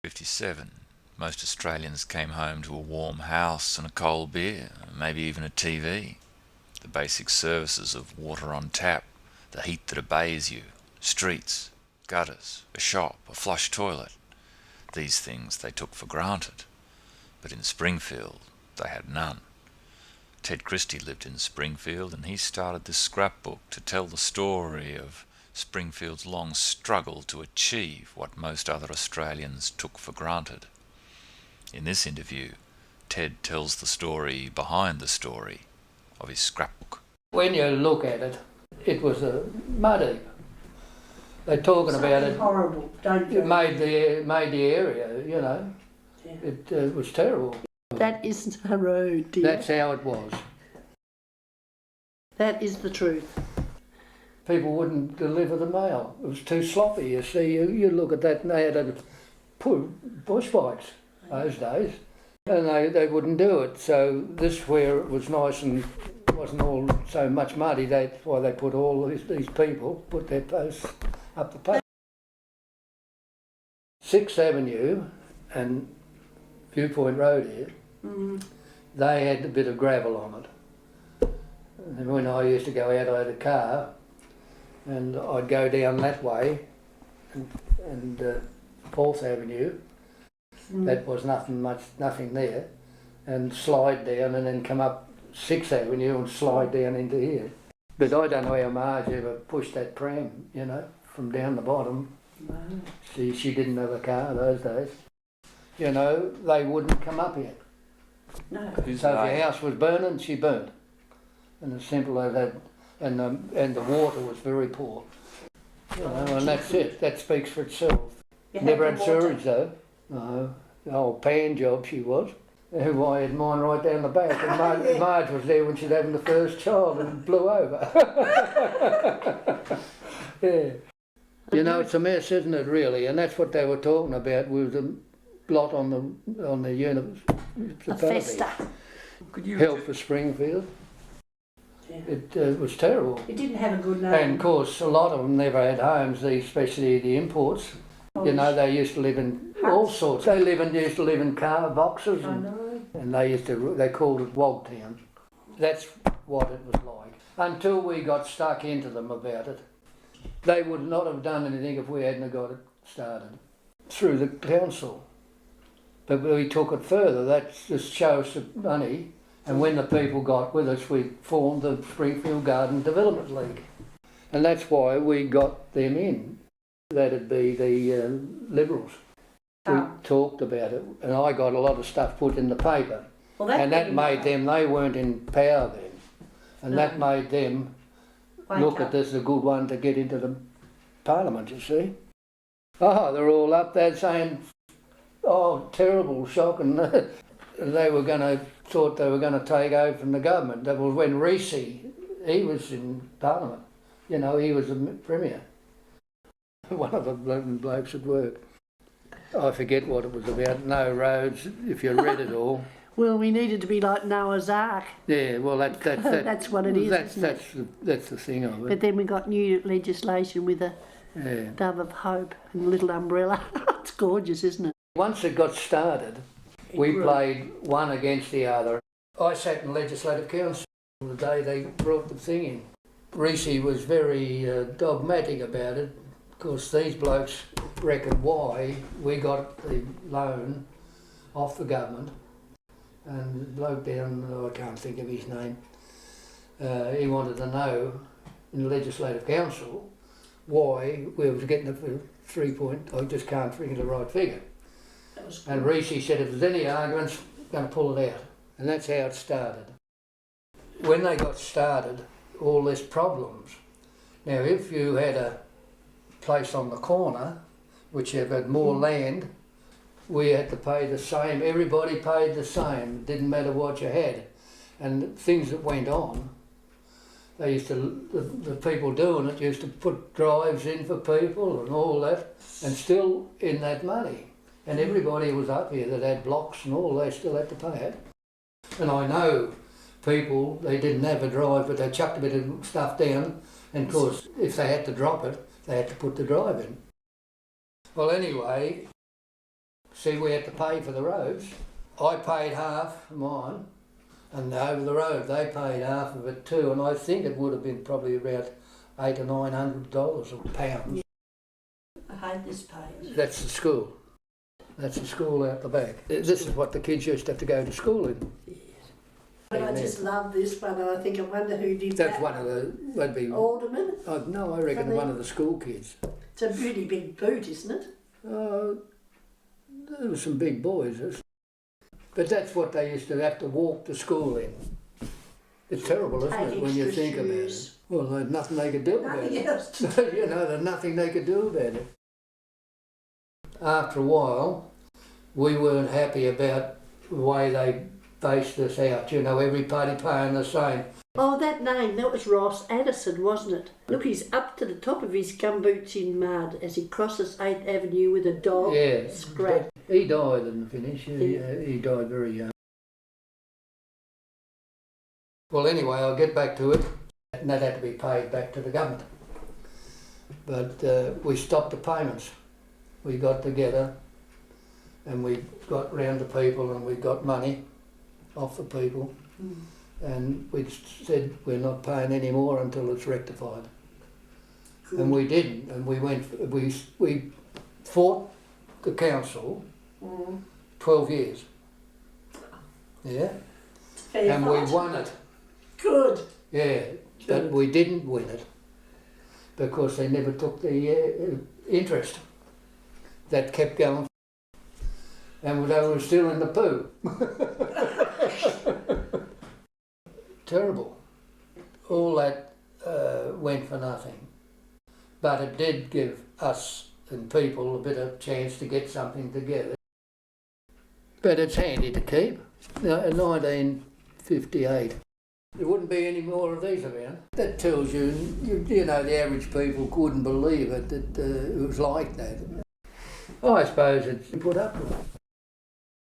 1957, most Australians came home to a warm house and a cold beer, maybe even a TV. The basic services of water on tap, the heat that obeys you, streets, gutters, a shop, a flush toilet. These things they took for granted. But in Springfield, they had none. Ted Christie lived in Springfield, and he started this scrapbook to tell the story of Springfield's long struggle to achieve what most other Australians took for granted. In this interview, Ted tells the story behind the story of his scrapbook. When you look at it, it was a mud heap. They're talking about it. Horrible, don't you? It made the area, you know. Yeah. It was terrible. That isn't a road, dear. That's how it was. That is the truth. People wouldn't deliver the mail. It was too sloppy. You see, you look at that, and they had to put bush bikes those days, and they wouldn't do it. So this, where it was nice and wasn't all so much muddy, that's why they put all these people put their posts up the post. 6th Avenue and Viewpoint Road here, they had a bit of gravel on it. And when I used to go out, I had a car, and I'd go down that way, and 4th Avenue, that was nothing there, and slide down and then come up 6th Avenue and slide down into here. But I don't know how Marge ever pushed that pram, you know, from down the bottom. No. She didn't have a car those days. You know, they wouldn't come up here. No. So if your house was burning, she burnt. And as simple as that. And the water was very poor. You know, and that's it. That speaks for itself. Never had sewerage though. No. The old pan job she was. Who I had mine right down the back. And Marge was there when she was having the first child and blew over. Yeah. You know, it's a mess, isn't it, really? And that's what they were talking about, was the blot on the university. Help for Springfield. Yeah. It was terrible. It didn't have a good name. And of course, a lot of them never had homes, especially the imports. You know, they used to live in all sorts. They used to live in car boxes, and they called it Wogtown. That's what it was like. Until we got stuck into them about it. They would not have done anything if we hadn't got it started through the council. But we took it further. That just shows the money. And when the people got with us, we formed the Springfield Garden Development League. And that's why we got them in. That'd be the Liberals. We talked about it, and I got a lot of stuff put in the paper. Well, and that made them, they weren't in power then. And that made them look at this as a good one to get into the Parliament, you see. Oh, they're all up there saying, oh, terrible, shocking. They thought they were going to take over from the government. That was when Reece, he was in Parliament. You know, he was the Premier. One of the blokes at work. I forget what it was about. No roads, if you read it all. Well, we needed to be like Noah's Ark. Yeah, well, that's what it is. That's the thing of it. But then we got new legislation with a dove of hope and a little umbrella. It's gorgeous, isn't it? Once it got started, we played one against the other. I sat in Legislative Council the day they brought the thing in. Reece was very dogmatic about it. Of course, these blokes reckoned why we got the loan off the government. And the bloke down, I can't think of his name, he wanted to know in the Legislative Council why we was getting the 3 point, I just can't think of the right figure. And Reece said if there's any arguments, I'm going to pull it out. And that's how it started. When they got started, all these problems. Now if you had a place on the corner, which had more land, we had to pay the same, everybody paid the same, it didn't matter what you had. And things that went on, they used to, the people doing it used to put drives in for people and all that, and still in that money. And everybody was up here that had blocks and all, they still had to pay it. And I know people, they didn't have a drive, but they chucked a bit of stuff down, and of course, if they had to drop it, they had to put the drive in. Well, anyway, See, we had to pay for the roads. I paid half of mine, and over the road they paid half of it too, and I think it would have been probably about $800 or $900 or pounds. I hate this page. That's the school. That's the school out the back. This is what the kids used to have to go to school in. Yes. But I just love this one, and I think I wonder who did That's that. one of the, that'd be, Alderman. oh, no, I reckon one of the school kids. It's a pretty big boot, isn't it? There were some big boys. But that's what they used to have to walk to school in. It's terrible, isn't it, when you think about it? Well, there's nothing they could do about Nothing it. else to do. You know, there's nothing they could do about it. After a while, we weren't happy about the way they based us out. You know, every party paying the same. Oh, that name, that was Ross Addison, wasn't it? Look, he's up to the top of his gumboots in mud as he crosses 8th Avenue with a dog. Yeah, Scrap. he died in the finish. He died very young. Well, anyway, I'll get back to it. And that had to be paid back to the government. But we stopped the payments. We got together and we got round to people and we got money off the people. And we said we're not paying any more until it's rectified. Good. And we didn't. And we fought the council 12 years. Yeah. And we won it. Good. Yeah, but we didn't win it because they never took the interest. That kept going, and they were still in the poo. Terrible. All that went for nothing, but it did give us and people a bit of chance to get something together. But it's handy to keep. Now, in 1958. There wouldn't be any more of these around. That tells you, you know, the average people couldn't believe it, that it was like that. I suppose it's put up with it.